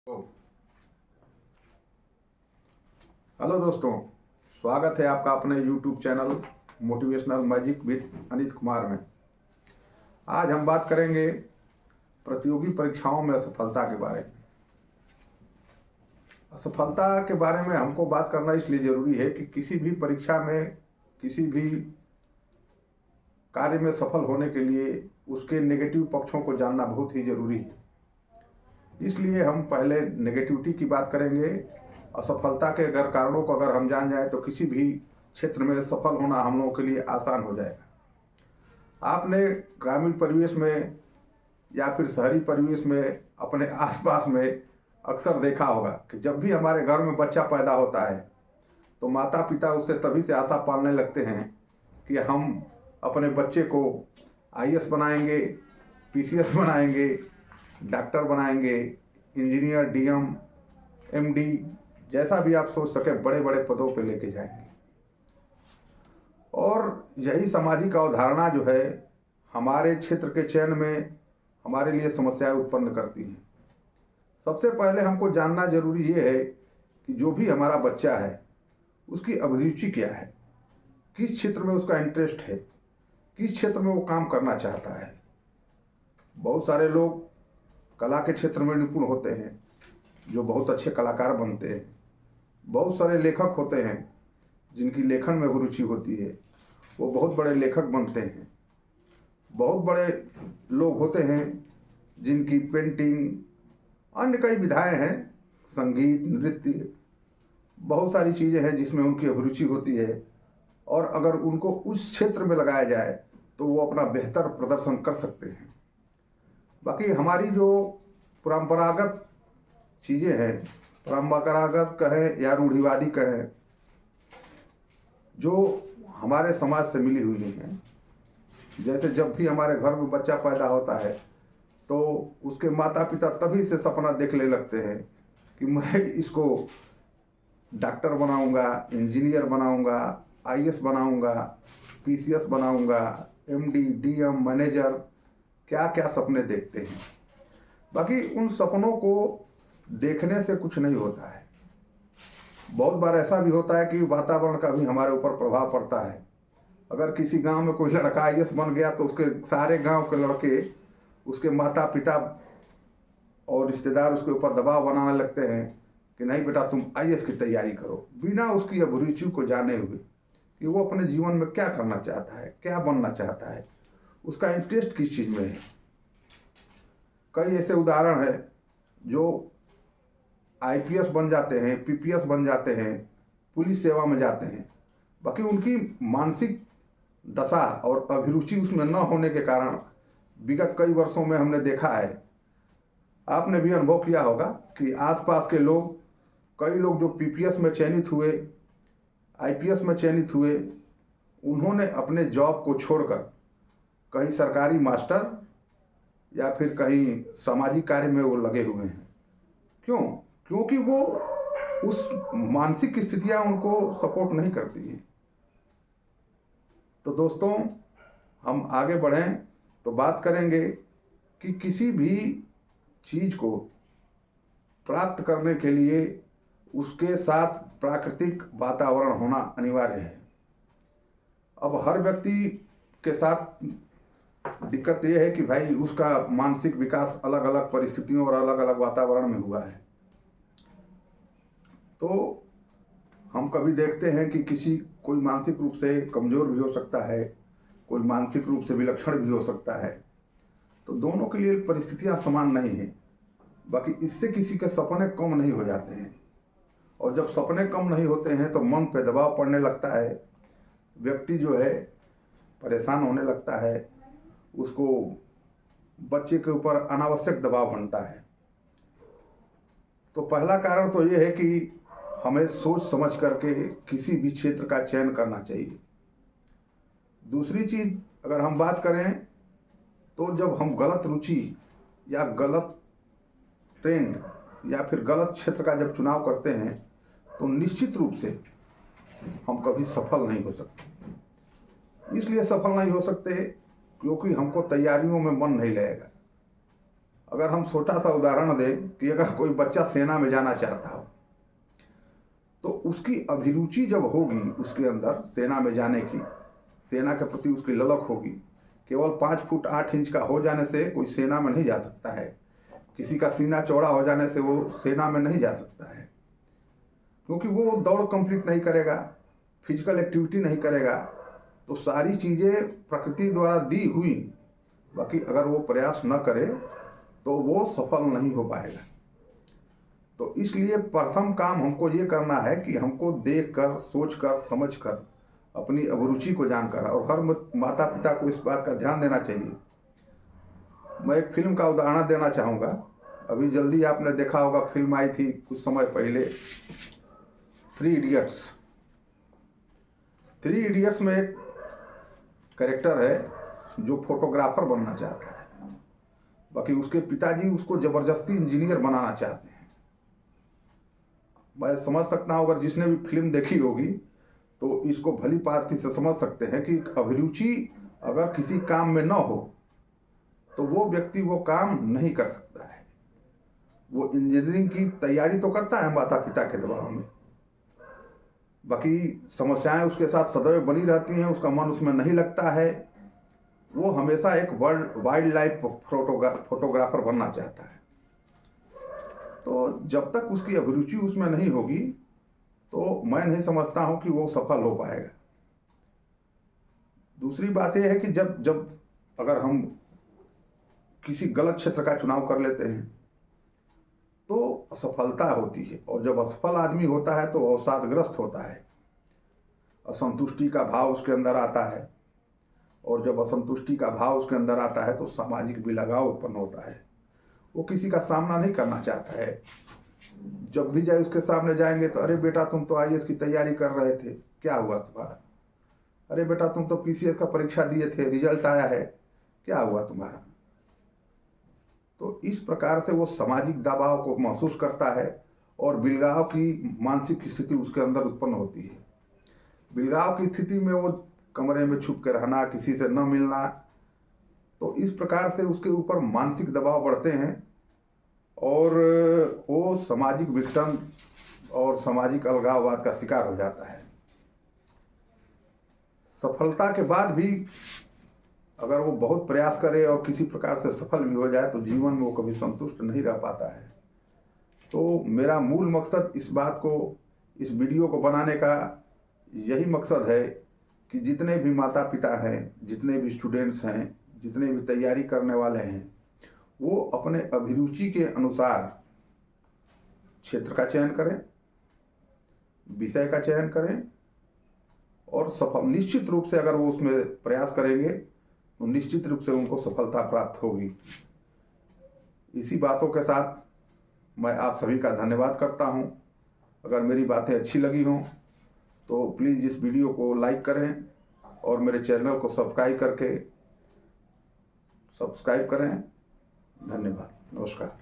Hello दोस्तों, स्वागत है आपका अपने YouTube channel motivational magic with Anit Kumar में। आज हम बात करेंगे प्रतियोगी परीक्षाओं में असफलता के बारे में। असफलता के बारे में हमको बात करना इसलिए ज़रूरी है कि किसी भी परीक्षा में, किसी भी कार्य में सफल होने के लिए उसके नेगेटिव पक्षों को जानना बहुत ही ज़रूरी है। इसलिए हम पहले नेगेटिविटी की बात करेंगे। असफलता के अगर कारणों को अगर हम जान जाएं तो किसी भी क्षेत्र में सफल होना हम लोगों के लिए आसान हो जाएगा। आपने ग्रामीण परिवेश में या फिर शहरी परिवेश में अपने आसपास में अक्सर देखा होगा कि जब भी हमारे घर में बच्चा पैदा होता है तो माता पिता उससे तभी से आशा पालने लगते हैं कि हम अपने बच्चे को आईएएस बनाएंगे, पीसीएस बनाएंगे, डॉक्टर बनाएंगे, इंजीनियर, डीएम, एमडी, जैसा भी आप सोच सके बड़े बड़े पदों पे लेके जाएंगे। और यही सामाजिक अवधारणा जो है हमारे क्षेत्र के चयन में हमारे लिए समस्याएं उत्पन्न करती हैं। सबसे पहले हमको जानना जरूरी ये है कि जो भी हमारा बच्चा है उसकी अभिरुचि क्या है, किस क्षेत्र में उसका इंटरेस्ट है, किस क्षेत्र में वो काम करना चाहता है। बहुत सारे लोग कला के क्षेत्र में निपुण होते हैं जो बहुत अच्छे कलाकार बनते हैं। बहुत सारे लेखक होते हैं जिनकी लेखन में रुचि होती है, वो बहुत बड़े लेखक बनते हैं। बहुत बड़े लोग होते हैं जिनकी पेंटिंग, अन्य कई विधाएं हैं, संगीत, नृत्य, बहुत सारी चीज़ें हैं जिसमें उनकी अभिरुचि होती है। और अगर उनको उस क्षेत्र में लगाया जाए तो वो अपना बेहतर प्रदर्शन कर सकते हैं। बाकी हमारी जो परंपरागत चीज़ें हैं, परंपरागत कहें या रूढ़िवादी कहें, जो हमारे समाज से मिली हुई हैं, जैसे जब भी हमारे घर में बच्चा पैदा होता है तो उसके माता पिता तभी से सपना देखने लगते हैं कि मैं इसको डॉक्टर बनाऊंगा, इंजीनियर बनाऊंगा, आईएएस बनाऊंगा, पीसीएस बनाऊंगा, एमडी, डीएम, मैनेजर, क्या क्या सपने देखते हैं। बाकी उन सपनों को देखने से कुछ नहीं होता है। बहुत बार ऐसा भी होता है कि वातावरण का भी हमारे ऊपर प्रभाव पड़ता है। अगर किसी गांव में कोई लड़का आईएएस बन गया तो उसके सारे गांव के लड़के, उसके माता पिता और रिश्तेदार उसके ऊपर दबाव बनाने लगते हैं कि नहीं बेटा तुम आईएएस की तैयारी करो, बिना उसकी अभिरुचि को जाने हुए कि वो अपने जीवन में क्या करना चाहता है, क्या बनना चाहता है, उसका इंटरेस्ट किस चीज़ में है। कई ऐसे उदाहरण हैं जो आईपीएस बन जाते हैं, पीपीएस बन जाते हैं, पुलिस सेवा में जाते हैं। बाकी उनकी मानसिक दशा और अभिरुचि उसमें न होने के कारण विगत कई वर्षों में हमने देखा है, आपने भी अनुभव किया होगा कि आसपास के लोग, कई लोग जो पीपीएस में चयनित हुए, आईपीएस में चयनित हुए, उन्होंने अपने जॉब को छोड़कर कहीं सरकारी मास्टर या फिर कहीं सामाजिक कार्य में वो लगे हुए हैं। क्यों? क्योंकि वो उस मानसिक स्थितियां उनको सपोर्ट नहीं करती हैं। तो दोस्तों, हम आगे बढ़ें तो बात करेंगे कि किसी भी चीज़ को प्राप्त करने के लिए उसके साथ प्राकृतिक वातावरण होना अनिवार्य है। अब हर व्यक्ति के साथ दिक्कत यह है कि भाई उसका मानसिक विकास अलग अलग परिस्थितियों और अलग अलग वातावरण में हुआ है। तो हम कभी देखते हैं कि कोई मानसिक रूप से कमज़ोर भी हो सकता है, कोई मानसिक रूप से विलक्षण भी हो सकता है। तो दोनों के लिए परिस्थितियां समान नहीं हैं। बाकी इससे किसी के सपने कम नहीं हो जाते हैं। और जब सपने कम नहीं होते हैं तो मन पे दबाव पड़ने लगता है, व्यक्ति जो है परेशान होने लगता है, उसको बच्चे के ऊपर अनावश्यक दबाव बनता है। तो पहला कारण तो ये है कि हमें सोच समझ करके किसी भी क्षेत्र का चयन करना चाहिए। दूसरी चीज़ अगर हम बात करें तो जब हम गलत रुचि या गलत ट्रेंड या फिर गलत क्षेत्र का जब चुनाव करते हैं तो निश्चित रूप से हम कभी सफल नहीं हो सकते। इसलिए सफल नहीं हो सकते क्योंकि हमको तैयारियों में मन नहीं लगेगा। अगर हम छोटा सा उदाहरण दें कि अगर कोई बच्चा सेना में जाना चाहता हो तो उसकी अभिरुचि जब होगी उसके अंदर सेना में जाने की, सेना के प्रति उसकी ललक होगी। केवल 5 फुट 8 इंच का हो जाने से कोई सेना में नहीं जा सकता है, किसी का सीना चौड़ा हो जाने से वो सेना में नहीं जा सकता है, क्योंकि वो दौड़ कंप्लीट नहीं करेगा, फिजिकल एक्टिविटी नहीं करेगा। तो सारी चीज़ें प्रकृति द्वारा दी हुई, बाकी अगर वो प्रयास न करे तो वो सफल नहीं हो पाएगा। तो इसलिए प्रथम काम हमको ये करना है कि हमको देख कर, सोच कर, समझ कर, अपनी अभिरुचि को जानकर, और हर माता पिता को इस बात का ध्यान देना चाहिए। मैं एक फिल्म का उदाहरण देना चाहूँगा। अभी जल्दी आपने देखा होगा, फिल्म आई थी कुछ समय पहले, 3 इडियट्स। 3 इडियट्स में एक कैरेक्टर है जो फोटोग्राफर बनना चाहता है, बाकी उसके पिताजी उसको ज़बरदस्ती इंजीनियर बनाना चाहते हैं। मैं समझ सकता हूँ, अगर जिसने भी फिल्म देखी होगी तो इसको भली भांति से समझ सकते हैं कि अभिरुचि अगर किसी काम में न हो तो वो व्यक्ति वो काम नहीं कर सकता है। वो इंजीनियरिंग की तैयारी तो करता है माता पिता के दबाव में, बाकी समस्याएं उसके साथ सदैव बनी रहती हैं, उसका मन उसमें नहीं लगता है। वो हमेशा एक वाइल्ड लाइफ फोटोग्राफर बनना चाहता है। तो जब तक उसकी अभिरुचि उसमें नहीं होगी तो मैं नहीं समझता हूँ कि वो सफल हो पाएगा। दूसरी बात यह है कि जब अगर हम किसी गलत क्षेत्र का चुनाव कर लेते हैं तो असफलता होती है, और जब असफल आदमी होता है तो अवसादग्रस्त होता है, असंतुष्टि का भाव उसके अंदर आता है, और जब असंतुष्टि का भाव उसके अंदर आता है तो सामाजिक विलगाव उत्पन्न होता है। वो किसी का सामना नहीं करना चाहता है। जब भी जाए उसके सामने जाएंगे तो अरे बेटा तुम तो आईएएस की तैयारी कर रहे थे, क्या हुआ तुम्हारा? अरे बेटा तुम तो पीसीएस का परीक्षा दिए थे, रिजल्ट आया है, क्या हुआ तुम्हारा? तो इस प्रकार से वो सामाजिक दबाव को महसूस करता है और बिलगाव की मानसिक स्थिति उसके अंदर उत्पन्न होती है। बिलगाव की स्थिति में वो कमरे में छुप के रहना, किसी से न मिलना, तो इस प्रकार से उसके ऊपर मानसिक दबाव बढ़ते हैं और वो सामाजिक विघटन और सामाजिक अलगाववाद का शिकार हो जाता है। सफलता के बाद भी अगर वो बहुत प्रयास करे और किसी प्रकार से सफल भी हो जाए तो जीवन में वो कभी संतुष्ट नहीं रह पाता है। तो मेरा मूल मकसद इस बात को, इस वीडियो को बनाने का यही मकसद है कि जितने भी माता पिता हैं, जितने भी स्टूडेंट्स हैं, जितने भी तैयारी करने वाले हैं, वो अपने अभिरुचि के अनुसार क्षेत्र का चयन करें, विषय का चयन करें, और सफल निश्चित रूप से अगर वो उसमें प्रयास करेंगे तो निश्चित रूप से उनको सफलता प्राप्त होगी। इसी बातों के साथ मैं आप सभी का धन्यवाद करता हूं। अगर मेरी बातें अच्छी लगी हों तो प्लीज़ इस वीडियो को लाइक करें और मेरे चैनल को सब्सक्राइब करें। धन्यवाद, नमस्कार।